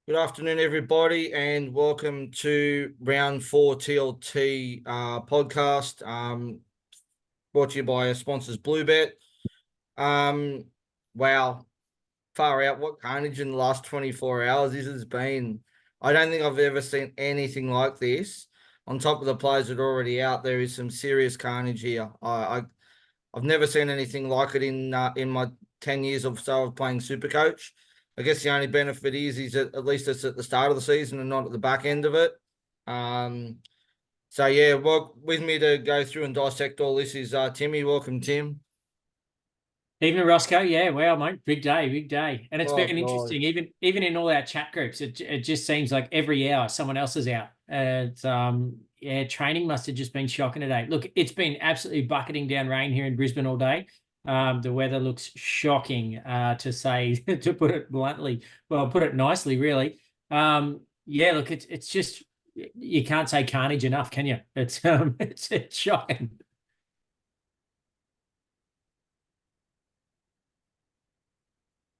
Good afternoon, everybody, and welcome to round 4 TLT podcast. Brought to you by our sponsors, Bluebet. Um, wow, far out! What carnage in the last 24 hours this has been. I don't think I've ever seen anything like this. On top of the players that are already out, there is some serious carnage here. I've never seen anything like it in my 10 years or so of playing Supercoach. I guess the only benefit is at least it's at the start of the season and not at the back end of it. Um, so yeah, well, with me to go through and dissect all this is Timmy. Welcome, Tim. Evening, Roscoe. Yeah, wow, mate. Big day, big day. And it's Oh been God. interesting, even in all our chat groups, it just seems like every hour someone else is out. Yeah, training must have just been shocking today. Look, it's been absolutely bucketing down rain here in Brisbane all day. The weather looks shocking, to say to put it bluntly. Well, put it nicely, really. Yeah, look, it's just you can't say carnage enough, can you? It's shocking.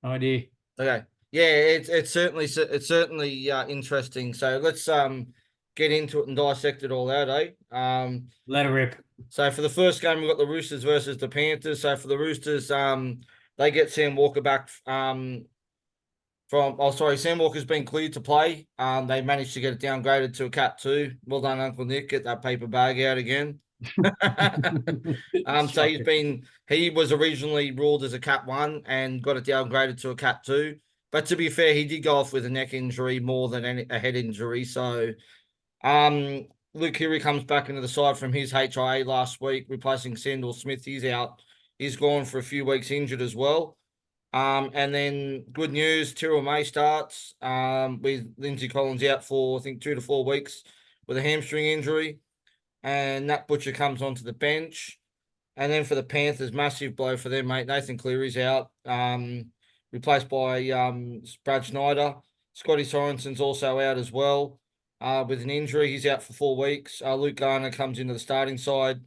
Oh dear. Okay. Yeah, it's certainly interesting. So let's get into it and dissect it all out, eh? Let her rip. So for the first game, we've got the Roosters versus the Panthers. So for the Roosters, they get Sam Walker back Sam Walker's been cleared to play. They managed to get it downgraded to a Cat 2. Well done, Uncle Nick. Get that paper bag out again. So Shocking. he was originally ruled as a Cat 1 and got it downgraded to a Cat 2. But to be fair, he did go off with a neck injury more than a head injury. So Luke Keary comes back into the side from his HIA last week, replacing Sandor Smith. He's out. He's gone for a few weeks injured as well. And then good news, Tyrrell May starts with Lindsay Collins out for, I think, 2 to 4 weeks with a hamstring injury. And Nat Butcher comes onto the bench. And then for the Panthers, massive blow for them, mate. Nathan Cleary's out, replaced by Brad Schneider. Scotty Sorensen's also out as well with an injury. He's out for 4 weeks. Luke Garner comes into the starting side.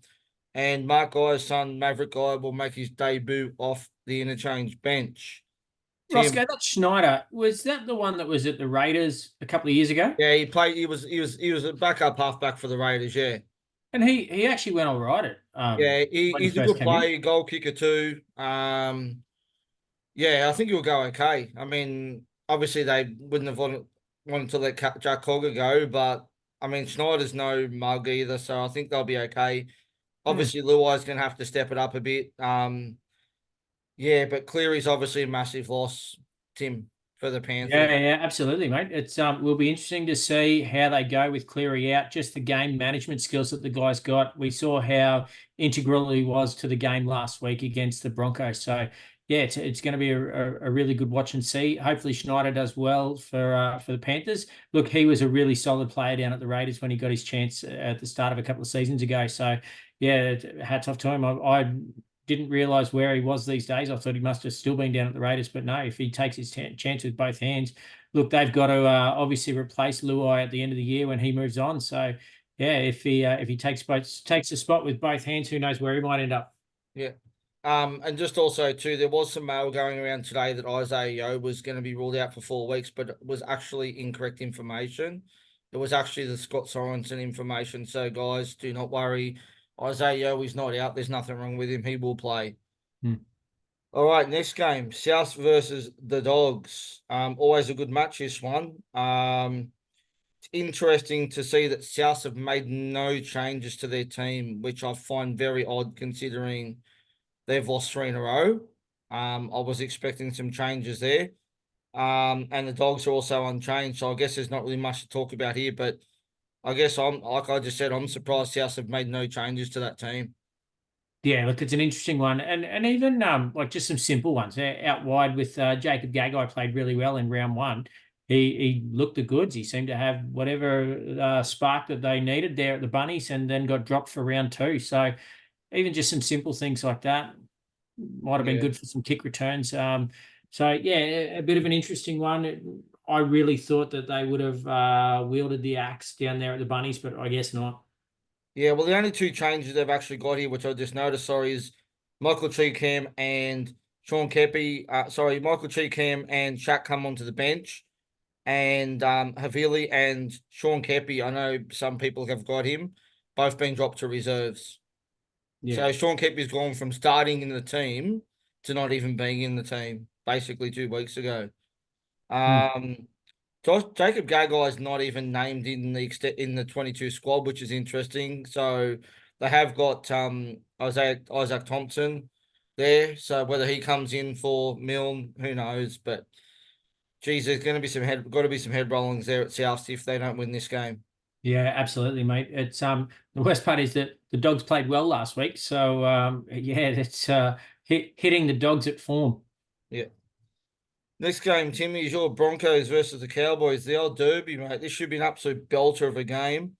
And Mark Guy's son, Maverick Guy, will make his debut off the interchange bench. Tim, Roscoe, that Schneider, was that the one that was at the Raiders a couple of years ago? yeah, he played. He was a backup halfback for the Raiders. Yeah, And he actually went all right at yeah, when he he's a first good came in. player, goal kicker too. Yeah, I think he'll go okay. I mean, obviously they wouldn't have wanted to let Jack Cogger go, but I mean Schneider's no mug either, so I think they'll be okay. Hmm. Obviously, Luai's going to have to step it up a bit. Yeah, but Cleary's obviously a massive loss, Tim, for the Panthers. Yeah, absolutely, mate. It's will be interesting to see how they go with Cleary out. Just the game management skills that the guys got. We saw how integral he was to the game last week against the Broncos. So yeah, it's going to be a really good watch and see. Hopefully Schneider does well for the Panthers. Look, he was a really solid player down at the Raiders when he got his chance at the start of a couple of seasons ago. So yeah, hats off to him. I didn't realize where he was these days. I thought he must have still been down at the Raiders, but no, if he takes his chance with both hands, look, they've got to obviously replace Luai at the end of the year when he moves on. So yeah, if he takes a spot with both hands, who knows where he might end up. Yeah. And just also too, there was some mail going around today that Isaiah Yeo was going to be ruled out for 4 weeks, but it was actually incorrect information. It was actually the Scott Sorensen information. So guys, do not worry. Isaiah Yeo is not out. There's nothing wrong with him. He will play. Hmm. All right, next game, South versus the Dogs. Always a good match, this one. It's interesting to see that South have made no changes to their team, which I find very odd considering they've lost 3 in a row. I was expecting some changes there. And the Dogs are also unchanged, so I guess there's not really much to talk about here. But I guess like I just said, I'm surprised South have made no changes to that team. Yeah, look, it's an interesting one, and even like just some simple ones out wide with Jacob Gagai played really well in round one. He looked the goods. He seemed to have whatever spark that they needed there at the Bunnies, and then got dropped for round two. So even just some simple things like that might have been Yeah. good for some kick returns. So yeah, a bit of an interesting one. I really thought that they would have wielded the axe down there at the Bunnies, but I guess not. Yeah, well, the only two changes they've actually got here, which I just noticed, sorry, is Michael Cheekham and Sean Kepi. Michael Cheekham and Shaq come onto the bench. and Havili and Sean Kepi. I know some people have got him, both been dropped to reserves. Yeah. So Sean Kepi's gone from starting in the team to not even being in the team, basically 2 weeks ago. Hmm. Jacob Gagai's not even named in the 22 squad, which is interesting. So they have got Isaac Thompson there. So whether he comes in for Milne, who knows? But geez, there's going to be got to be some head rollings there at South if they don't win this game. Yeah, absolutely, mate. It's the worst part is that the Dogs played well last week, so yeah, it's hitting the Dogs at form. Yeah. Next game, Timmy, is your Broncos versus the Cowboys, the old derby, mate. This should be an absolute belter of a game.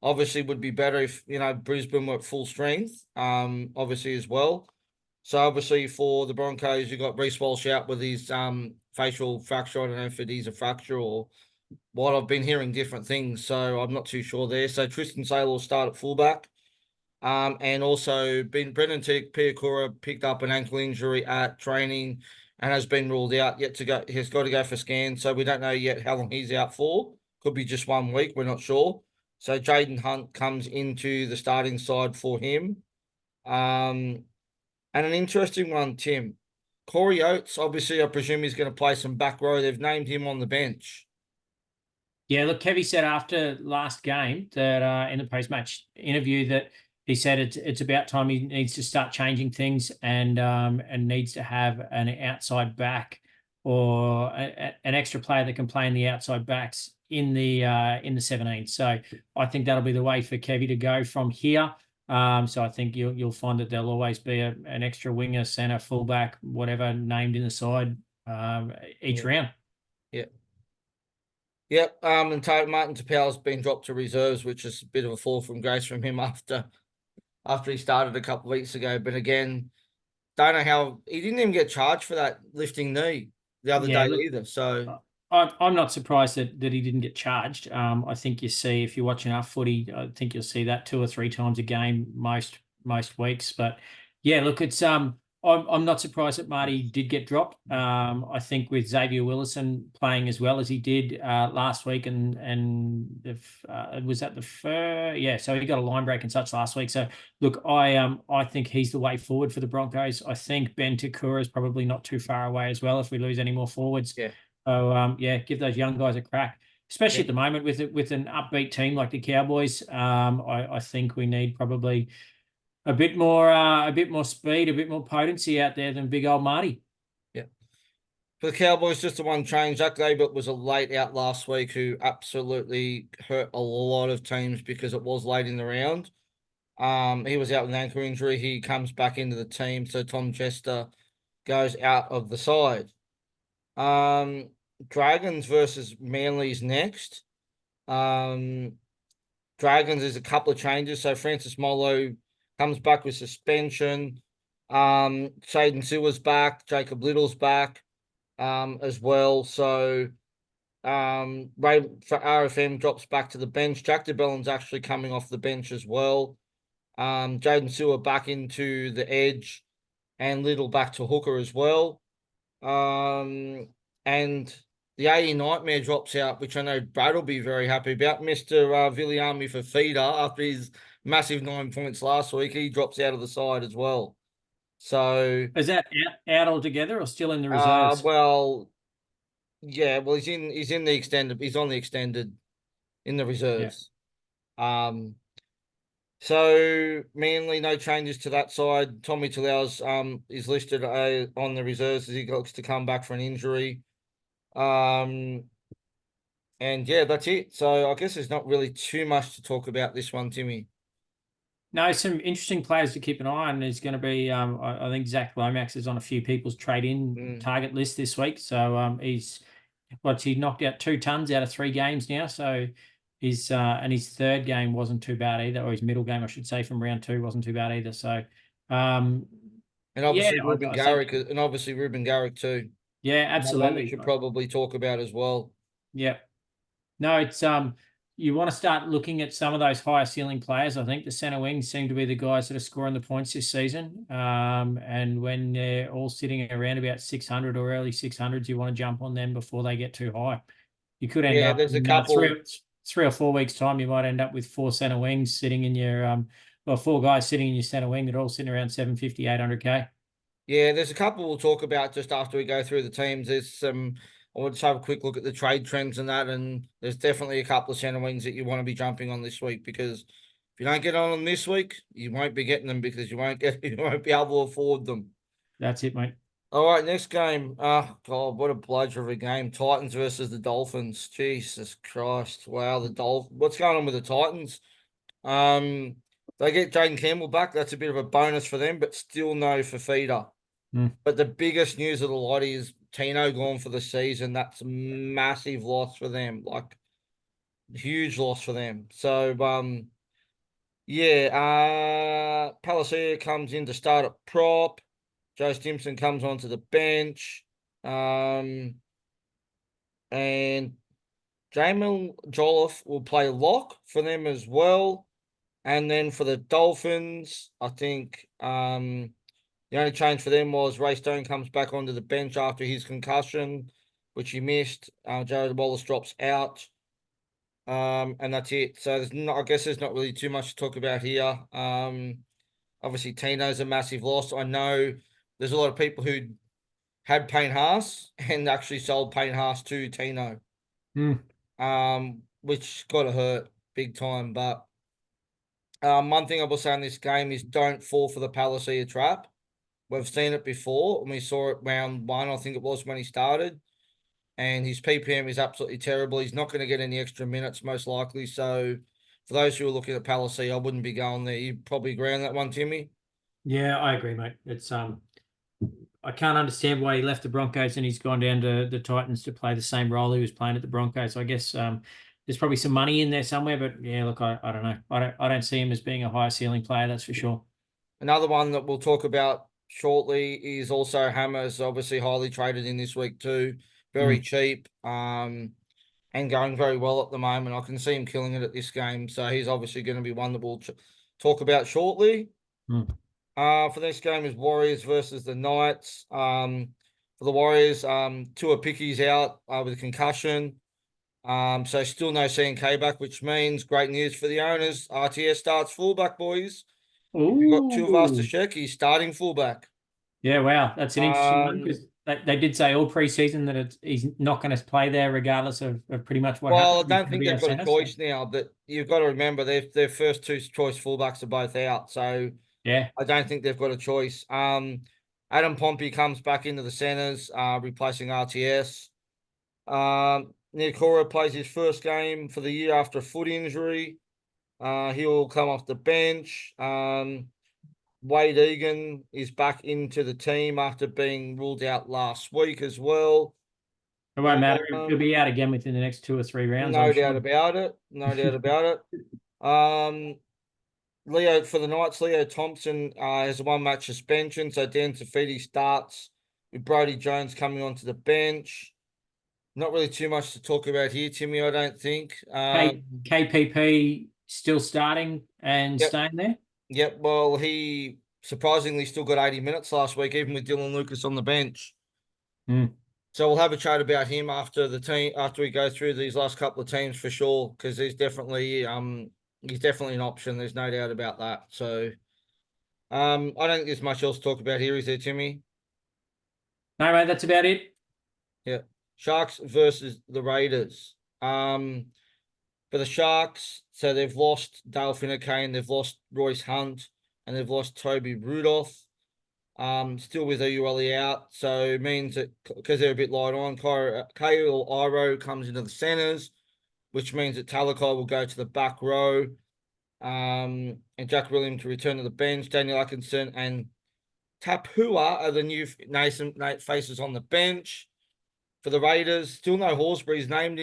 Obviously, would be better if Brisbane were at full strength. Obviously as well. So obviously for the Broncos, you got Reece Walsh out with his facial fracture. I don't know if it is a fracture or what. I've been hearing different things, so I'm not too sure there. So Tristan Sailor will start at fullback. And also Brendan Piakura picked up an ankle injury at training and has been ruled out. Yet to go, he's got to go for scan, so we don't know yet how long he's out for. Could be just 1 week. We're not sure. So Jaden Hunt comes into the starting side for him. And an interesting one, Tim. Corey Oates, obviously, I presume he's going to play some back row. They've named him on the bench. Yeah, look, Kevy said after last game that in the post-match interview that he said it's about time he needs to start changing things and needs to have an outside back or an extra player that can play in the outside backs in the 17. So I think that'll be the way for Kevy to go from here. So I think you'll find that there'll always be an extra winger, centre, fullback, whatever named in the side each Yeah. round. Yeah. Yep. And Martin Tapau's been dropped to reserves, which is a bit of a fall from grace from him after he started a couple of weeks ago. But again, don't know how he didn't even get charged for that lifting knee the other Yeah, day look, either. So I'm not surprised that he didn't get charged. I think you see if you're watching our footy, I think you'll see that 2 or 3 times a game most weeks. But yeah, look, it's I'm not surprised that Marty did get dropped. I think with Xavier Willison playing as well as he did last week, and if was that the yeah, so he got a line break and such last week. So look, I think he's the way forward for the Broncos. I think Ben Takura is probably not too far away as well if we lose any more forwards. yeah, So yeah, give those young guys a crack, yeah, especially at the moment with an upbeat team like the Cowboys. I think we need probably a bit more speed, a bit more potency out there than big old Marty. yeah. For the Cowboys, just the one change. Zach Labert was a late out last week who absolutely hurt a lot of teams because it was late in the round. He was out with an ankle injury. He comes back into the team, so Tom Chester goes out of the side. Um, Dragons versus Manly's next. Um, Dragons is a couple of changes. So Francis Molo comes back with suspension. Shaden Sewer's back. Jacob Little's back as well. So Ray for RFM drops back to the bench. Jack DeBellin's actually coming off the bench as well. Jaden Sewer back into the edge and Little back to hooker as well. And the AE Nightmare drops out, which I know Brad will be very happy about. Mr. Viliami for feeder after his massive 9 points last week, he drops out of the side as well. So, Is that out altogether or still in the reserves? well, yeah, well, he's on the extended in the Yeah. reserves. Um, so Manly, no changes to that side. Tommy Talau's is listed on the reserves as he looks to come back for an injury. Um, and yeah, that's it. So I guess there's not really too much to talk about this one, Timmy. No, some interesting players to keep an eye on. There's going to be, I think Zach Lomax is on a few people's trade-in Mm. target list this week. So he knocked out 2 tons out of 3 games now. So and his third game wasn't too bad either, or his middle game, I should say, from round 2 wasn't too bad either. So, And yeah, obviously Ruben I think, Garrick, and obviously Ruben Garrick too. yeah, Another one we absolutely. should probably talk about as well. Yeah. No, it's you want to start looking at some of those higher ceiling players. I think the centre wings seem to be the guys that are scoring the points this season. And when they're all sitting around about 600 or early 600s, you want to jump on them before they get too high. You could end Yeah, up there's a in couple. 3 or 4 weeks' time. You might end up with four centre wings sitting in your well, four guys sitting in your centre wing that are all sitting around 750, 800K. Yeah, there's a couple we'll talk about just after we go through the teams. There's some. I want to have a quick look at the trade trends and that, and there's definitely a couple of centre wings that you want to be jumping on this week because if you don't get on them this week, you won't be getting them because you won't be able to afford them. That's it, mate. All right, next game. Oh God, what a bludger of a game! Titans versus the Dolphins. Jesus Christ! Wow, the What's going on with the Titans? They get Jaden Campbell back. That's a bit of a bonus for them, but still no Fafita. Mm. But the biggest news of the lot is Tino gone for the season. That's a massive loss for them. Like huge loss for them. So yeah, Palacia comes in to start at prop. Joe Stimson comes onto the bench. And Jamil Jolliffe will play lock for them as well. And then for the Dolphins, I think the only change for them was Ray Stone comes back onto the bench after his concussion, which he missed. Jared Wallace drops out. And that's it. So I guess there's not really too much to talk about here. Obviously Tino's a massive loss. I know there's a lot of people who had Payne Haas and actually sold Payne Haas to Tino. Mm. Which gotta hurt big time. But one thing I will say in this game is don't fall for the Palacia trap. We've seen it before, and we saw it round one, I think it was when he started. And his PPM is absolutely terrible. He's not going to get any extra minutes, most likely. So, for those who are looking at Palace, I wouldn't be going there. You probably agree on that one, Timmy. Yeah, I agree, mate. It's I can't understand why he left the Broncos and he's gone down to the Titans to play the same role he was playing at the Broncos. I guess there's probably some money in there somewhere, but yeah, look, I don't know. I don't see him as being a high ceiling player, that's for sure. Another one that we'll talk about shortly is also Hammers, obviously highly traded in this week too. Very Mm. cheap. And going very well at the moment. I can see him killing it at this game. So he's obviously going to be one that we'll talk about shortly. Mm. For this game is Warriors versus the Knights. For the Warriors, Tua Picky's out with a concussion. So still no CNK back, which means great news for the owners. RTS starts fullback, boys. If you've got two of us to Ooh. check, he's starting fullback. Yeah, wow. That's an interesting one Um, because they did say all preseason that he's not going to play there regardless of pretty much what well, I happens. He's don't going to think be our they've got a centre. So, choice now. But you've got to remember their first two choice fullbacks are both out. So yeah. I don't think they've got a choice. Adam Pompey comes back into the centres, replacing RTS. Nikora plays his first game for the year after a foot injury. He will come off the bench. Wade Egan is back into the team after being ruled out last week as well. It won't matter. He'll Um, be out again within the next 2 or 3 rounds, I'm no doubt sure. about it. No doubt about it. Um, Leo for the Knights, Leo Thompson has a 1 match suspension, so Dan Tafiti starts with Brody Jones coming onto the bench. Not really too much to talk about here, Timmy. I don't think. KPP still starting and Yep, staying there? yep. Well, he surprisingly still got 80 minutes last week, even with Dylan Lucas on the bench. Mm. So we'll have a chat about him after we go through these last couple of teams for sure, because he's definitely an option. There's no doubt about that. So I don't think there's much else to talk about here, is there, Timmy? No, mate, that's about it. Yeah. Sharks versus the Raiders. For the Sharks, so they've lost Dale Finnecane, they've lost Royce Hunt, and they've lost Toby Rudolph. Still with Ueli out, so it means that because they're a bit light on, Kyle Iro comes into the centres, which means that Talakai will go to the back row. And Jack Williams to return to the bench. Daniel Atkinson and Tapua are the new nascent faces on the bench. For the Raiders, still no Horsburgh. He's named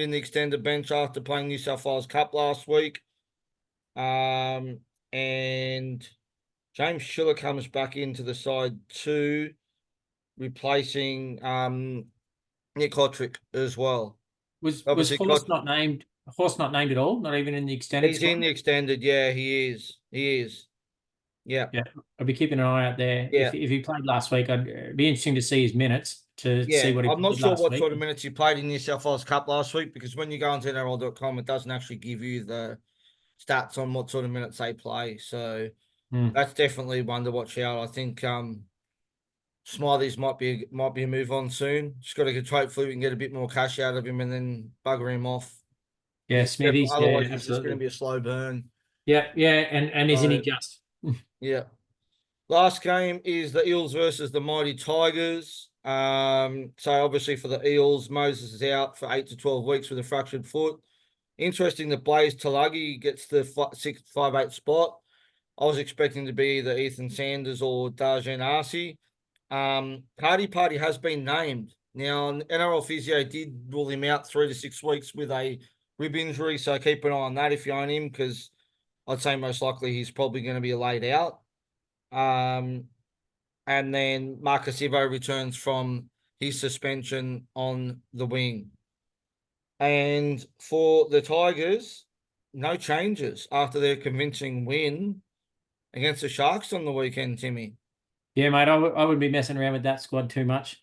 in the extended bench after playing New South Wales Cup last week. And James Schiller comes back into the side too, replacing Nick Kotrick as well. Was Obviously, Horse not named? Horse not named at all? Not even in the extended he's in squad? the extended. Yeah, he is. He is. Yeah. Yeah, I'll be keeping an eye out there. Yeah. If he played last week, it'd be interesting to see his minutes to see Yeah, what he I'm not did sure last what week. sort of minutes he played in New South Wales Cup last week because when you go onto NRL.com, it doesn't actually give you the stats on what sort of minutes they play. So Mm. that's definitely one to watch out. I think Smiley's might be a move on soon. Just got to get hopefully we can get a bit more cash out of him and then bugger him off. Yeah, Smithies. Yeah, Otherwise it's just going to absolutely. be a slow burn. Yeah, yeah, and isn't he So just? yeah. Last game is the Eels versus the Mighty Tigers. So obviously for the Eels, Moses is out for 8 to 12 weeks with a fractured foot. Interesting that Blaze Tulagi gets the 6'5'8" spot. I was expecting to be either Ethan Sanders or Darjan Arce. Party has been named. Now, NRL Physio did rule him out 3 to 6 weeks with a rib injury, so keep an eye on that if you own him, because I'd say most likely he's probably going to be laid out. And then Marcus Ivo returns from his suspension on the wing. And for the Tigers, no changes after their convincing win against the Sharks on the weekend, Timmy. Yeah, mate, I would be messing around with that squad too much.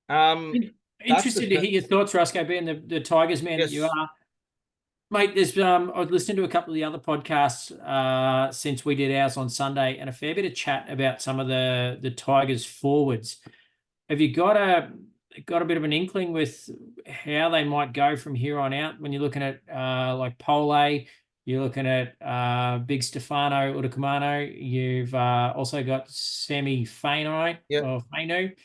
Um, that's Interested to the hear your thoughts, Roscoe, being the Tigers man that you yes, are. Mate, there's I've listened to a couple of the other podcasts since we did ours on Sunday, and a fair bit of chat about some of the Tigers forwards. Have you got a bit of an inkling with how they might go from here on out when you're looking at like Pole, you're looking at Big Stefano Udakamano, you've also got Semi Fainai yep, or Fainu. yep.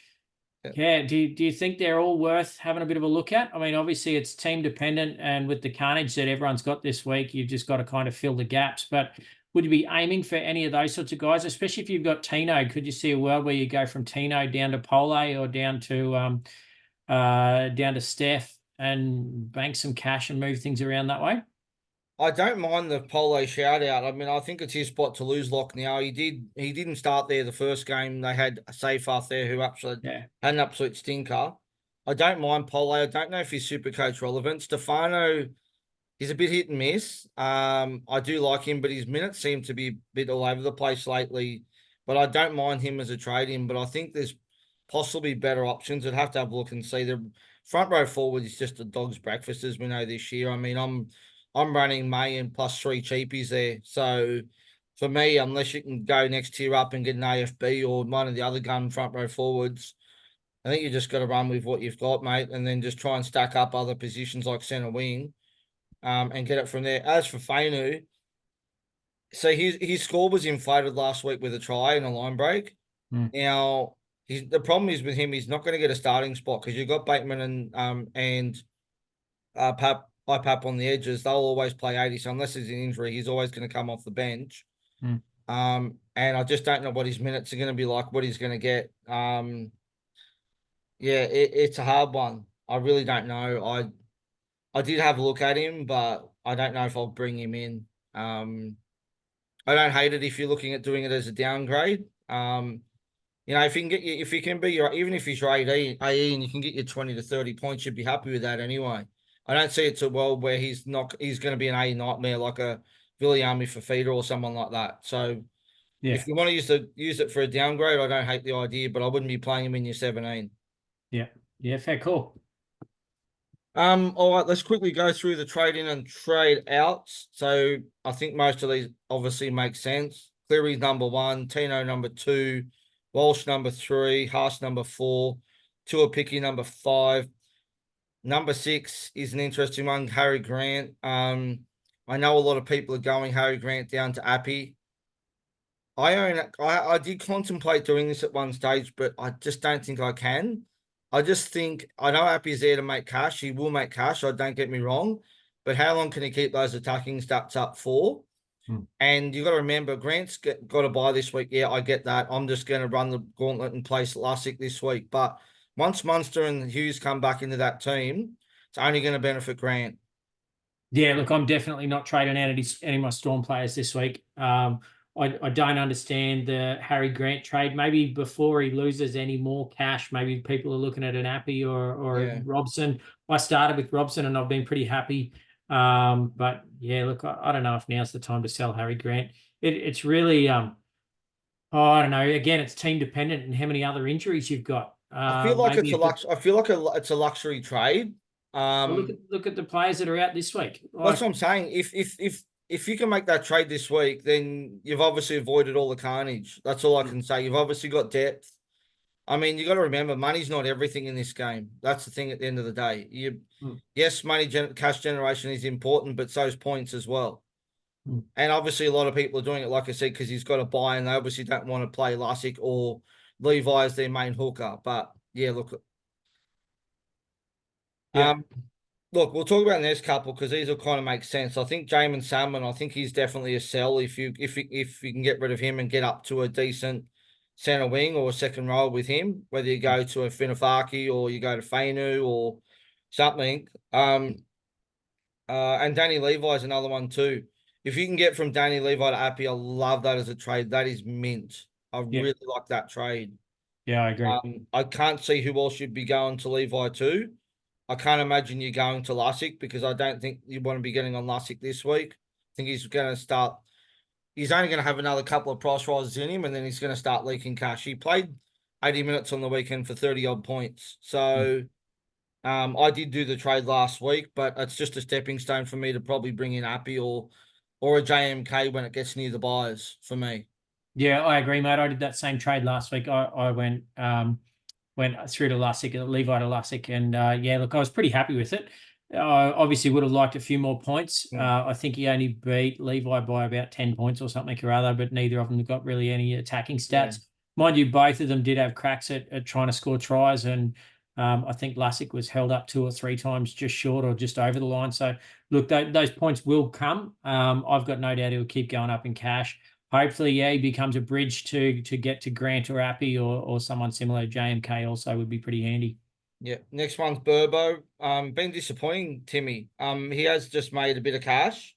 Yeah, do you think they're all worth having a bit of a look at? I mean, obviously it's team dependent, and with the carnage that everyone's got this week, you've just got to kind of fill the gaps. But would you be aiming for any of those sorts of guys, especially if you've got Tino? Could you see a world where you go from Tino down to Pole or down to Steph and bank some cash and move things around that way? I don't mind the Polo shout out. I mean, I think it's his spot to lose Lock now. He didn't start there the first game. They had a safe off there who actually Yeah. had an absolute stinker. I don't mind Polo. I don't know if he's super coach relevant. Stefano, he's a bit hit and miss. I do like him, but his minutes seem to be a bit all over the place lately. But I don't mind him as a trade in. But I think there's possibly better options. I'd have to have a look and see. The front row forward is just a dog's breakfast, as we know this year. I mean, I'm running May and plus 3 cheapies there. So for me, unless you can go next tier up and get an AFB or one of the other gun front row forwards, I think you just got to run with what you've got, mate, and then just try and stack up other positions like centre wing, and get it from there. As for Fainu, so his score was inflated last week with a try and a line break. Mm, Now the problem is with him, he's not going to get a starting spot because you've got Bateman and Pap on the edges. They'll always play 80. So unless there's an injury, he's always going to come off the bench. mm. And I just don't know what his minutes are going to be like, what he's going to get. Yeah, it's a hard one. I really don't know. I did have a look at him, but I don't know if I'll bring him in. I don't hate it if you're looking at doing it as a downgrade. If you can if you can be even if he's your AE and you can get your 20 to 30 points, you'd be happy with that anyway. I don't see it a world where he's going to be an A nightmare like a Viliami Fafita or someone like that. So Yeah, if you want to use it for a downgrade, I don't hate the idea, but I wouldn't be playing him in your 17. yeah, yeah. Fair call. All right, let's quickly go through the trade in and trade outs. So I think most of these obviously make sense. Cleary's number 1, Tino number 2, Walsh number 3, Haas number 4, Tua Picky number 5. Number 6 is an interesting one, Harry Grant. I know a lot of people are going Harry Grant down to Appy. I did contemplate doing this at one stage, but I just don't think I can. I just think I know Appy's there to make cash. He will make cash. So don't get me wrong, but how long can he keep those attacking stats up for? Mm. And you got to remember, Grant's got to buy this week. Yeah, I get that. I'm just going to run the gauntlet and place Lussick this week. But once Munster and Hughes come back into that team, it's only going to benefit Grant. Yeah, look, I'm definitely not trading out any of my Storm players this week. I don't understand the Harry Grant trade. Maybe before he loses any more cash, maybe people are looking at an Appy or a Yeah. Robson. I started with Robson and I've been pretty happy. But yeah, look, I don't know if now's the time to sell Harry Grant. It's really I don't know. Again, it's team dependent and how many other injuries you've got. I feel like it's Maybe a if it, I feel like it's a luxury trade. well, Um, look at the players that are out this week. that's Like, what I'm saying. If you can make that trade this week, then you've obviously avoided all the carnage. That's all I mm, can say. You've obviously got depth. I mean, you got to remember, money's not everything in this game. That's the thing. At the end of the day, mm, yes, cash generation is important, but so's points as well. mm. And obviously, a lot of people are doing it, like I said, because he's got a buy, and they obviously don't want to play Lussick or Levi as their main hooker. But yeah, Yeah, um, look, we'll talk about the next couple because these will kind of make sense. I think Jamin Salmon, I think he's definitely a sell if you can get rid of him and get up to a decent centre wing or a second row with him, whether you go to a Finafaki or you go to Fainu or something. And Danny Levi is another one too. If you can get from Danny Levi to Appy, I love that as a trade. That is mint. I yeah, really like that trade. yeah, I agree. I can't see who else should be going to Levi too. I can't imagine you going to Lussick because I don't think you want to be getting on Lussick this week. I think he's going to start. He's only going to have another couple of price rises in him, and then he's going to start leaking cash. He played 80 minutes on the weekend for 30 odd points. Mm. So I did do the trade last week, but it's just a stepping stone for me to probably bring in Appy or a JMK when it gets near the buyers for me. Yeah, I agree, mate. I did that same trade last week. I went through to Lussick, Levi to Lussick, and yeah, look, I was pretty happy with it. Obviously, would have liked a few more points. Mm. I think he only beat Levi by about 10 points or something or other, but neither of them got really any attacking Yeah. stats. Mind you, both of them did have cracks at trying to score tries, and I think Lussick was held up 2 or 3 times just short or just over the line. So, look, those points will come. I've got no doubt he'll keep going up in cash. Hopefully, yeah, he becomes a bridge to get to Grant or Appy or someone similar. JMK also would be pretty handy. Yeah. Next one's Burbo. Been disappointing, Timmy. He has just made a bit of cash.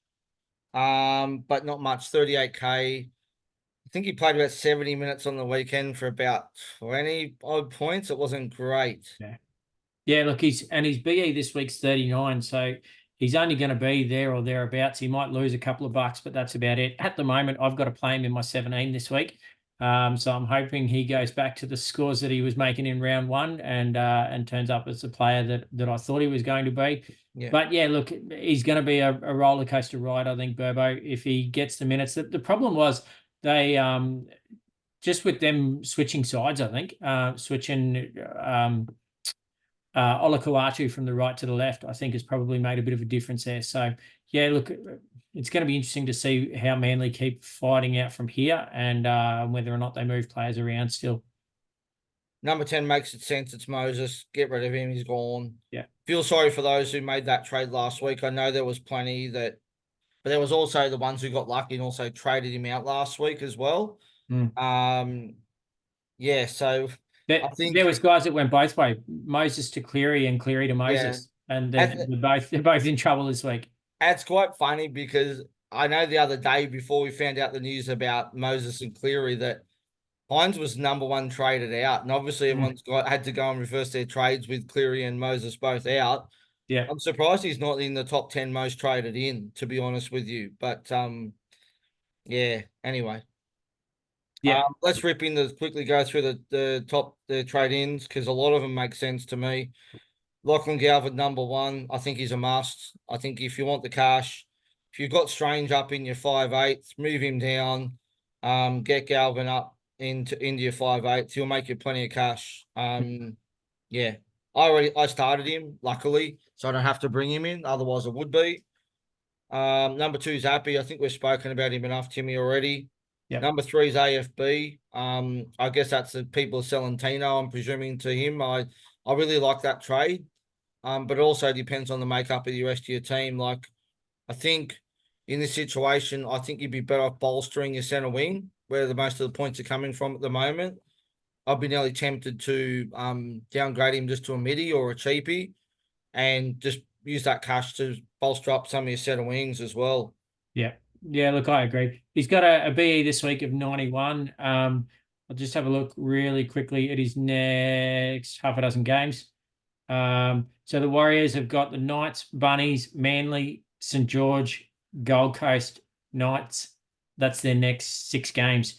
But not much. 38K. I think he played about 70 minutes on the weekend for about 20 odd points. It wasn't great. Yeah. Yeah, look, his BE this week's 39, so he's only going to be there or thereabouts. He might lose a couple of bucks, but that's about it. At the moment, I've got to play him in my 17 this week. So I'm hoping he goes back to the scores that he was making in round one and turns up as the player that I thought he was going to be. Yeah. But yeah, look, he's going to be a roller coaster ride, I think, Burbo, if he gets the minutes. The problem was they just with them switching sides, I think, switching Olakuatu from the right to the left, I think has probably made a bit of a difference there. So, yeah, look, it's going to be interesting to see how Manly keep fighting out from here and whether or not they move players around still. Number 10 makes it sense. It's Moses. Get rid of him. He's gone. Yeah. Feel sorry for those who made that trade last week. I know there was plenty that, but there was also the ones who got lucky and also traded him out last week as well. Mm. Yeah, so I There think, was guys that went both way, Moses to Cleary and Cleary to yeah, Moses, and and they're both in trouble this week. it's quite funny because I know the other day before we found out the news about Moses and Cleary that Hines was number one traded out, and obviously Mm. everyone's had to go and reverse their trades with Cleary and Moses both out. Yeah, I'm surprised he's not in the top 10 most traded in, to be honest with you. But yeah. Anyway, yeah, let's rip in the quickly go through the trade ins because a lot of them make sense to me. Lachlan Galvin, number one. I think he's a must. I think if you want the cash, if you've got Strange up in your 5/8, move him down. Get Galvin up into your 5/8. He'll make you plenty of cash. Yeah. I started him, luckily, so I don't have to bring him in. Otherwise I would be. Number two is Appy. I think we've spoken about him enough, Timmy, already. yeah, Number three is AFB. I guess that's the people selling Tino, I'm presuming, to him. I really like that trade. But it also depends on the makeup of the rest of your team. Like, I think in this situation, I think you'd be better off bolstering your centre wing, where the most of the points are coming from at the moment. I'd be nearly tempted to downgrade him just to a midi or a cheapie and just use that cash to bolster up some of your centre wings as well. yeah, yeah. Look, I agree. He's got a BE this week of 91. I'll just have a look really quickly at his next half a dozen games. So the Warriors have got the Knights, Bunnies, Manly, St. George, Gold Coast, Knights. That's their next 6 games.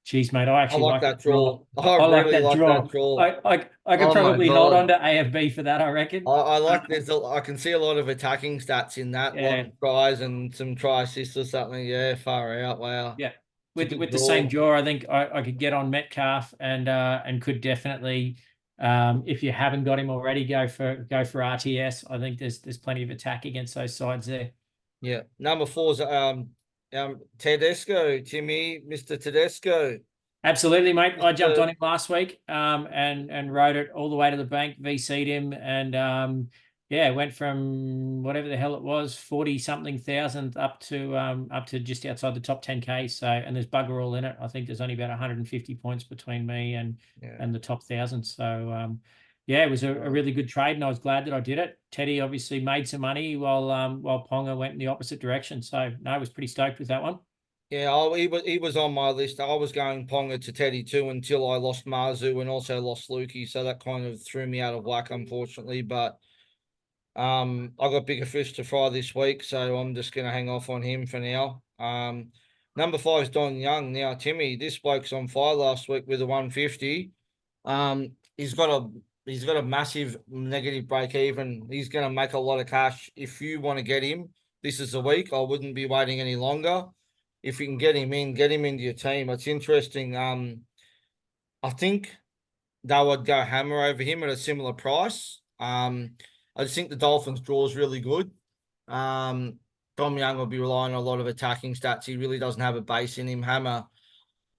Geez, mate, I I actually like like that that draw. draw. I I like really that like that draw. draw. I could Oh my probably nod God. onto AFB for that, I reckon. I like Um, there's I can see a lot of attacking stats in that, a lot yeah, of tries and some try assists or something. Yeah, far out. Wow. yeah. It's a With good the same draw. draw, I think I could get on Metcalf and could definitely, if you haven't got him already, go for RTS. I think there's plenty of attack against those sides there. Yeah. Number four's Tedesco, Timmy, Mr. Tedesco. Absolutely, mate. I jumped Mr. on him last week, and rode it all the way to the bank, VC'd him, and yeah, went from whatever the hell it was, 40 something thousand up to just outside the top 10K. So, and there's bugger all in it. I think there's only about 150 points between me Yeah. and the top 1,000. So, yeah, it was a really good trade, and I was glad that I did it. Teddy obviously made some money while Ponga went in the opposite direction. So, no, I was pretty stoked with that one. Yeah, he was on my list. I was going Ponga to Teddy too until I lost Marzu and also lost Lukey, so that kind of threw me out of whack, unfortunately. But I got bigger fish to fry this week, so I'm just gonna hang off on him for now. Number five is Don Young. Now, Timmy, this bloke's on fire last week with a 150. He's got a massive negative break even. He's gonna make a lot of cash. If you want to get him, this is the week. I wouldn't be waiting any longer. If you can get him into your team. It's interesting. I think they would go hammer over him at a similar price. I just think the Dolphins draw is really good. Dom Young will be relying on a lot of attacking stats. He really doesn't have a base in him. Hammer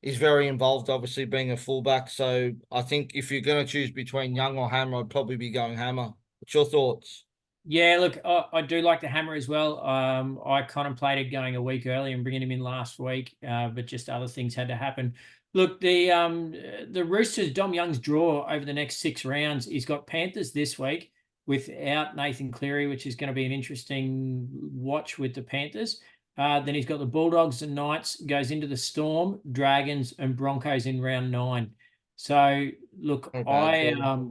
is very involved, obviously being a fullback. So I think if you're going to choose between Young or Hammer, I'd probably be going Hammer. What's your thoughts? Yeah, look, I do like the hammer as well. I contemplated going a week early and bringing him in last week, but just other things had to happen. Look, the Roosters, Dom Young's draw over the next 6 rounds. He's got Panthers this week without Nathan Cleary, which is going to be an interesting watch with the Panthers. Then he's got the Bulldogs and Knights, goes into the Storm, Dragons, and Broncos in round 9. So look, Not bad I draw.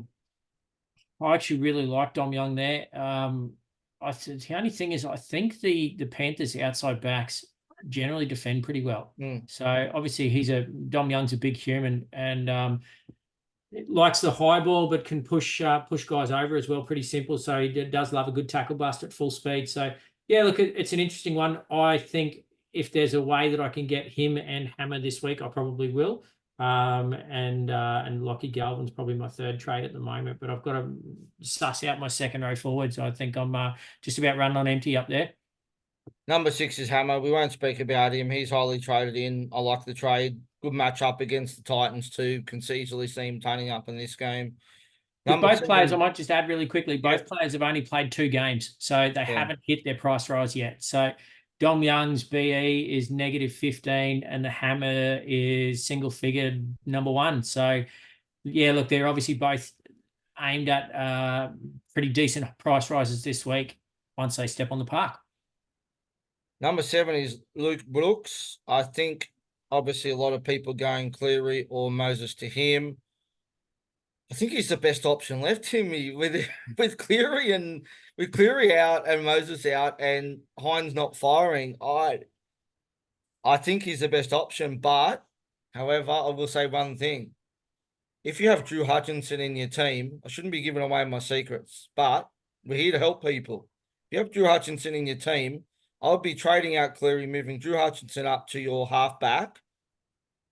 I actually really like Dom Young there. I said the only thing is I think the Panthers outside backs generally defend pretty well. Mm. So obviously Dom Young's a big human and likes the high ball, but can push guys over as well. Pretty simple. So he does love a good tackle bust at full speed. So yeah, look, it's an interesting one. I think if there's a way that I can get him and Hammer this week, I probably will. And Lockie Galvin's probably my third trade at the moment, but I've got to suss out my second row forward. So I think I'm just about running on empty up there. Number six is Hammer. We won't speak about him. He's highly traded in. I like the trade. Good match up against the Titans too. Can easily see him turning up in this game. With Number both players, I seven. might just add really quickly, Yeah. both players have only played 2 games, so they Yeah. haven't hit their price rise yet. So Dom Young's BE is -15 and the Hammer is single figured #1. So yeah, look, they're obviously both aimed at pretty decent price rises this week once they step on the park. Number seven is Luke Brooks. I think obviously a lot of people going Cleary or Moses to him. I think he's the best option left, Timmy, with Cleary out and Moses out and Hines not firing. I think he's the best option, but however, I will say one thing. If you have Drew Hutchinson in your team, I shouldn't be giving away my secrets, but we're here to help people. If you have Drew Hutchinson in your team, I would be trading out Cleary, moving Drew Hutchinson up to your halfback.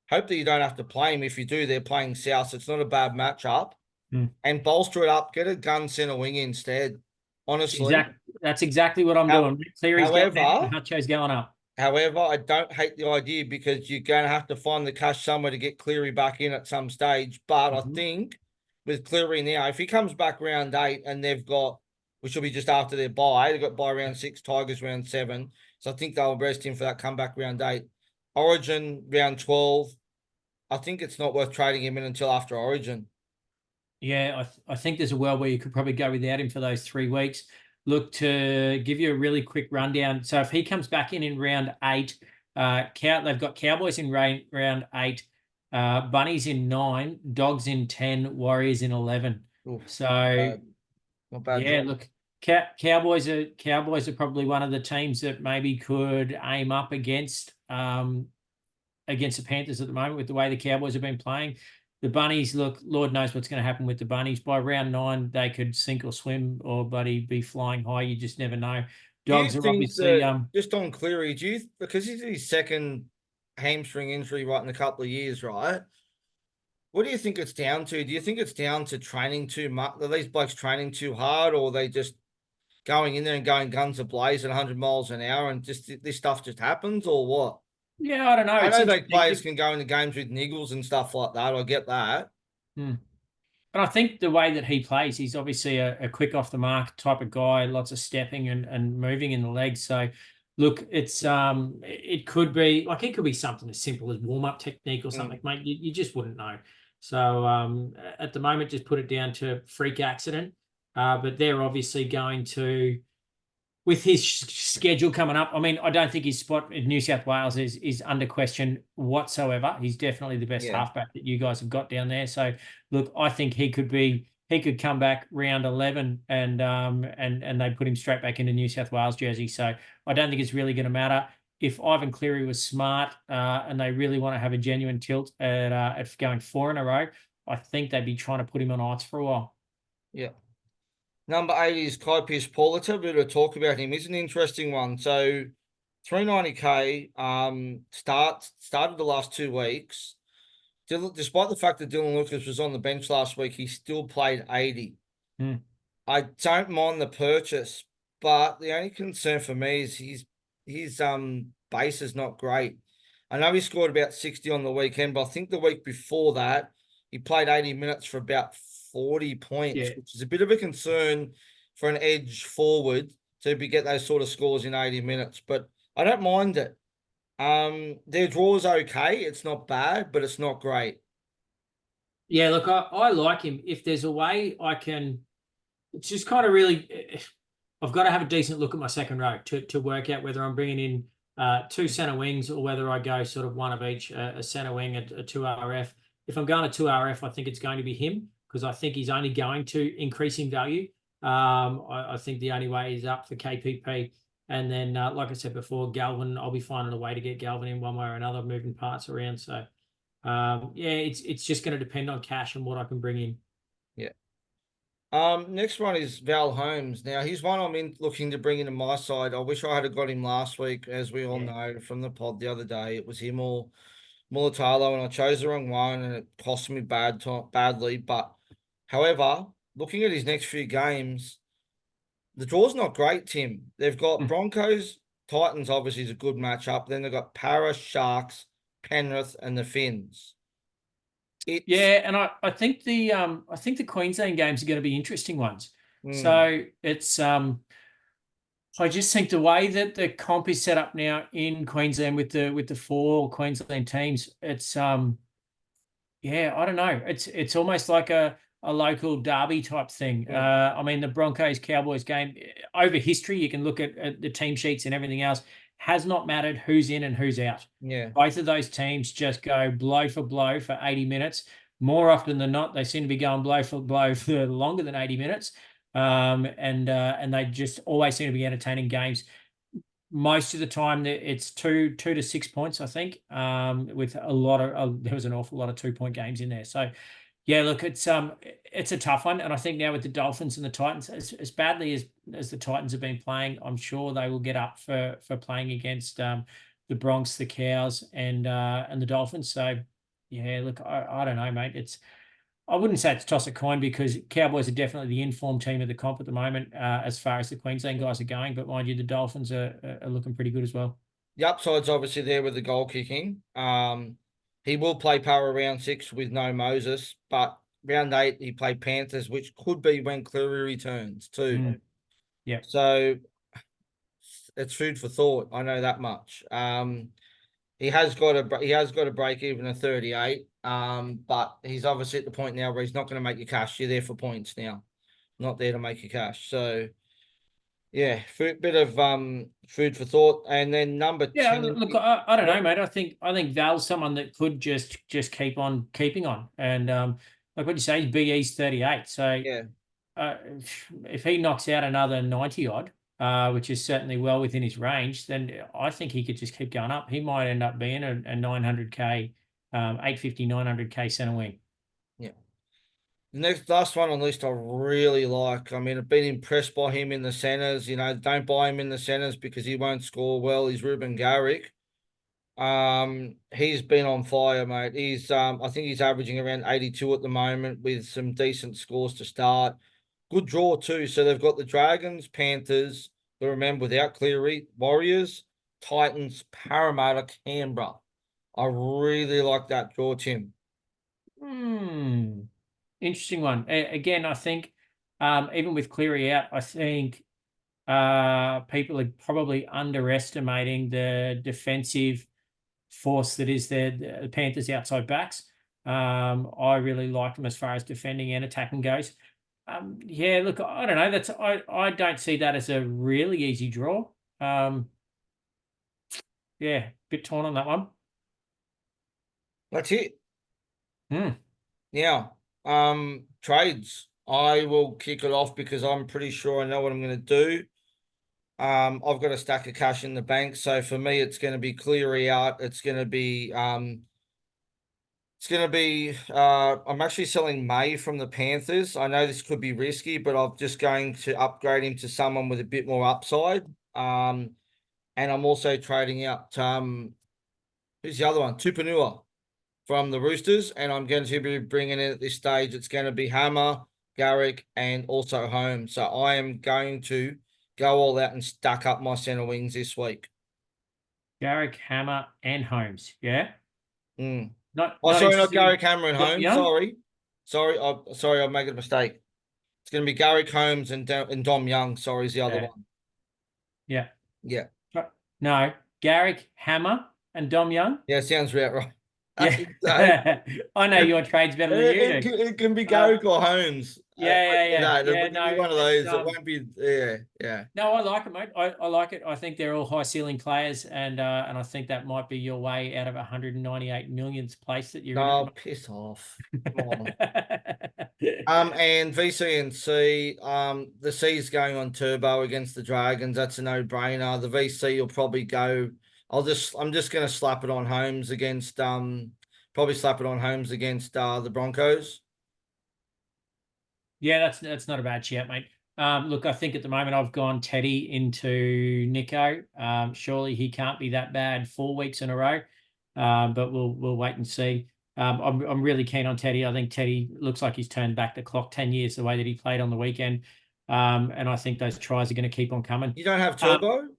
Hope that you don't have to play him. If you do, they're playing South, so it's not a bad matchup. And bolster it up. Get a gun center wing instead. Honestly, That's exactly what I'm doing. Cleary's going down and Hutcho's going up. However, I don't hate the idea because you're going to have to find the cash somewhere to get Cleary back in at some stage. But I think with Cleary now, if he comes back round 8 and they've got, which will be just after their bye, they've got bye round 6, Tigers round 7. So I think they'll rest him for that comeback round 8. Origin round 12. I think it's not worth trading him in until after Origin. Yeah, I think there's a world where you could probably go without him for those 3 weeks. Look, to give you a really quick rundown. So if he comes back in round 8, they've got Cowboys in round 8, Bunnies in 9, Dogs in 10, Warriors in 11. Oof, So not bad yeah, job. look, Cowboys are probably one of the teams that maybe could aim up against against the Panthers at the moment with the way the Cowboys have been playing. The Bunnies, look, Lord knows what's going to happen with the Bunnies. By round 9, they could sink or swim or be flying high. You just never know. Do you Dogs are think obviously that just on Cleary, because he's his second hamstring injury right in a couple of years, right? What do you think it's down to? Do you think it's down to training too much? Are these blokes training too hard, or are they just going in there and going guns ablaze at 100 miles an hour and just this stuff just happens, or what? yeah, I don't know. I It's know they interesting. players can go into games with niggles and stuff like that. I get that. Hmm. And I think the way that he plays, he's obviously a quick off the mark type of guy, lots of stepping and moving in the legs. So look, it could be like it could be something as simple as warm-up technique or something, mate. You just wouldn't know. So at the moment, just put it down to freak accident. But they're obviously going to, with his schedule coming up, I mean, I don't think his spot in New South Wales is under question whatsoever. He's definitely the best Yeah. halfback that you guys have got down there. So, look, I think he could come back round 11 and they put him straight back into New South Wales jersey. So, I don't think it's really going to matter. If Ivan Cleary was smart and they really want to have a genuine tilt at going 4 in a row, I think they'd be trying to put him on ice for a while. Yeah. Number 80 is Kai Paulita. A bit of talk about him. He's an interesting one. So 390K started the last 2 weeks. Despite the fact that Dylan Lucas was on the bench last week, he still played 80. I don't mind the purchase, but the only concern for me is his base is not great. I know he scored about 60 on the weekend, but I think the week before that he played 80 minutes for about 40 points, Yeah. which is a bit of a concern for an edge forward to get those sort of scores in 80 minutes. But I don't mind it. Their draw's okay. It's not bad, but it's not great. Yeah, look, I like him. If there's a way I can, it's just kind of really, I've got to have a decent look at my second row to work out whether I'm bringing in 2 centre wings or whether I go sort of one of each, a centre wing, a 2 RF. If I'm going to 2 RF, I think it's going to be him because I think he's only going to increase in value. I think the only way is up for KPP. And then, like I said before, Galvin, I'll be finding a way to get Galvin in one way or another, moving parts around. So, yeah, it's just going to depend on cash and what I can bring in. Yeah. Next one is Val Holmes. Now he's one looking to bring into my side. I wish I had got him last week, as we all know from the pod the other day. It was him or Mulatalo, and I chose the wrong one, and it cost me badly. But however, looking at his next few games, the draw's not great, Tim. They've got Broncos, Titans, obviously is a good matchup. Then they've got Para, Sharks, Penrith, and the Finns. Yeah, and I think the Queensland games are going to be interesting ones. So it's I just think the way that the comp is set up now in Queensland with the 4 Queensland teams, it's yeah, I don't know. It's almost like a local derby type thing. I mean, the Broncos Cowboys game over history, you can look at the team sheets and everything else. Has not mattered who's in and who's out. Yeah. Both of those teams just go blow for 80 minutes. More often than not, they seem to be going blow for longer than 80 minutes. And they just always seem to be entertaining games. Most of the time, it's 2 to 6 points, I think, with a lot of there was an awful lot of 2-point games in there. So, yeah, look, it's a tough one, and I think now with the Dolphins and the Titans, as badly as the Titans have been playing, I'm sure they will get up for playing against the Bronx, the Cows, and the Dolphins. So, yeah, look, I don't know, mate. I wouldn't say it's toss a coin because Cowboys are definitely the informed team of the comp at the moment as far as the Queensland guys are going. But mind you, the Dolphins are looking pretty good as well. The upside's obviously there with the goal kicking. He will play power round 6 with no Moses, but round 8 he played Panthers, which could be when Cleary returns too. Yeah. So it's food for thought. I know that much. He has got a break even of 38. But he's obviously at the point now where he's not going to make you cash. You're there for points now, not there to make you cash. So yeah, bit of food for thought. And then number Yeah, 10. look, I don't know, mate. I think Val's someone that could just keep on keeping on. And like what you say, BE's 38. So Yeah. if he knocks out another 90 odd, which is certainly well within his range, then I think he could just keep going up. He might end up being a 900K, 850, 900K centre wing. Yeah. The next last one on the list I really like. I mean, I've been impressed by him in the centres. Don't buy him in the centres because he won't score well. He's Ruben Garrick. He's been on fire, mate. I think he's averaging around 82 at the moment with some decent scores to start. Good draw too. So they've got the Dragons, Panthers, but remember without Cleary, Warriors, Titans, Parramatta, Canberra. I really like that draw, Tim. Interesting one. Again, I think even with Cleary out, I think people are probably underestimating the defensive force that is the Panthers outside backs. I really like them as far as defending and attacking goes. Yeah, look, I don't know. I don't see that as a really easy draw. Yeah, bit torn on that one. That's it. Hmm. Now, trades. I will kick it off because I'm pretty sure I know what I'm going to do. I've got a stack of cash in the bank, so for me, it's going to be Cleary out. I'm actually selling May from the Panthers. I know this could be risky, but I'm just going to upgrade him to someone with a bit more upside. And I'm also trading out, who's the other one? Tupanua from the Roosters. And I'm going to be bringing in at this stage, it's going to be Hammer, Garrick, and also Holmes. So I am going to go all out and stack up my centre wings this week. Garrick, Hammer, and Holmes. Yeah. Mm. Not Sorry, not interested in Garrick Hammer and Dom Holmes. Young. Sorry, I've made a mistake. It's going to be Garrick Holmes and Dom Young. Sorry, is the other Yeah. one. Yeah. Yeah. No, Garrick, Hammer, and Dom Young. Yeah, sounds about right. Yeah. So, I know your trades better than you do. it can be Garrick or Holmes. Yeah. It'll be No, one of it's those. It won't be. Yeah. no, I like it, mate. I like it. I think they're all high ceiling players, and I think that might be your way out of 198 millionth place that you're in at No, piss off. Come on. the moment. And VC and C, the C's going on turbo against the Dragons. That's a no-brainer. The VC will probably go. I'm just gonna slap it on Holmes against probably slap it on Holmes against the Broncos. Yeah, that's not a bad shout, mate. Look, I think at the moment I've gone Teddy into Nico. Surely he can't be that bad 4 weeks in a row. But we'll wait and see. I'm really keen on Teddy. I think Teddy looks like he's turned back the clock 10 years the way that he played on the weekend. And I think those tries are going to keep on coming. You don't have turbo?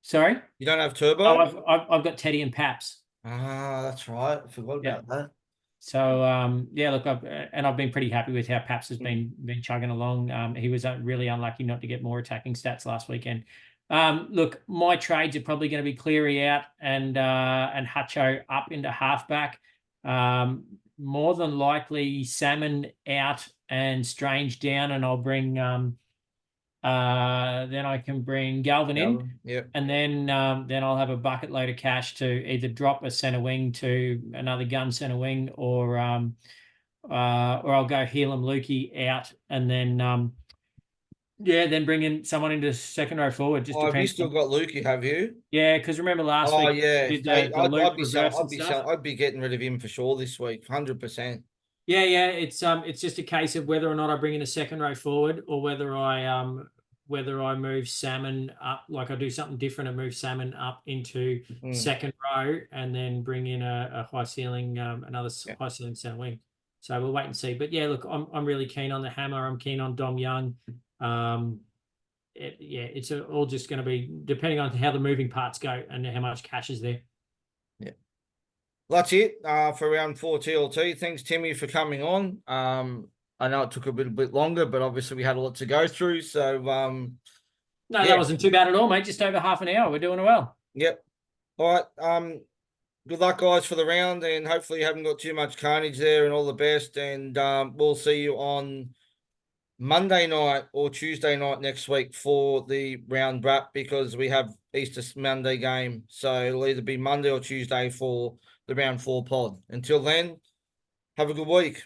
Sorry? You don't have Oh, turbo? I've got Teddy and Paps. Ah, that's right. I forgot Yeah. about that. So yeah, look, I've been pretty happy with how Paps has been chugging along. He was really unlucky not to get more attacking stats last weekend. Look, my trades are probably going to be Cleary out and Hutcho up into halfback. More than likely Salmon out and Strange down, and I'll bring then I can bring Galvin in. Yep. And then I'll have a bucket load of cash to either drop a centre wing to another gun centre wing, or I'll go Helam Lukey out, and then then bring in someone into second row forward. Just Oh, have you depends. still got Lukey, have you? Yeah, because remember last Oh week yeah. we did Hey, the Luke reverse and I'd be stuff. I'd be getting rid of him for sure this week. 100%. Yeah. It's just a case of whether or not I bring in a second row forward, or whether I move Salmon up, like I do something different and move Salmon up into second row, and then bring in a high ceiling, high ceiling centre wing. So we'll wait and see. But yeah, look, I'm really keen on the Hammer. I'm keen on Dom Young. It's all just going to be depending on how the moving parts go and how much cash is there. Yeah. That's it for round 4 TLT. Thanks, Timmy, for coming on. I know it took a bit longer, but obviously we had a lot to go through. So no, that wasn't too bad at all, mate. Just over half an hour. We're doing well. Yep. All right. Good luck, guys, for the round, and hopefully you haven't got too much carnage there, and all the best. And we'll see you on Monday night or Tuesday night next week for the round wrap, because we have Easter Monday game. So it'll either be Monday or Tuesday for the round 4 pod. Until then, have a good week.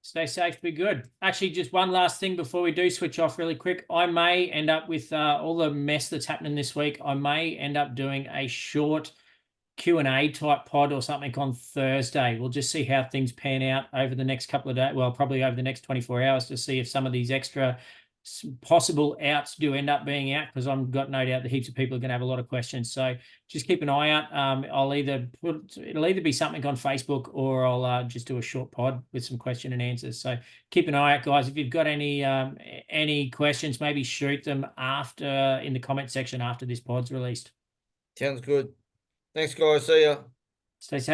Stay safe, be good. Actually, just one last thing before we do switch off really quick. I may end up with all the mess that's happening this week. I may end up doing a short Q&A type pod or something on Thursday. We'll just see how things pan out over the next couple of days. Well, probably over the next 24 hours to see if some of these extra possible outs do end up being out, because I've got no doubt that heaps of people are going to have a lot of questions. So just keep an eye out. It'll either be something on Facebook, or I'll just do a short pod with some question and answers. So keep an eye out, guys. If you've got any questions, maybe shoot them after in the comment section after this pod's released. Sounds good. Thanks, guys. See ya. Stay safe.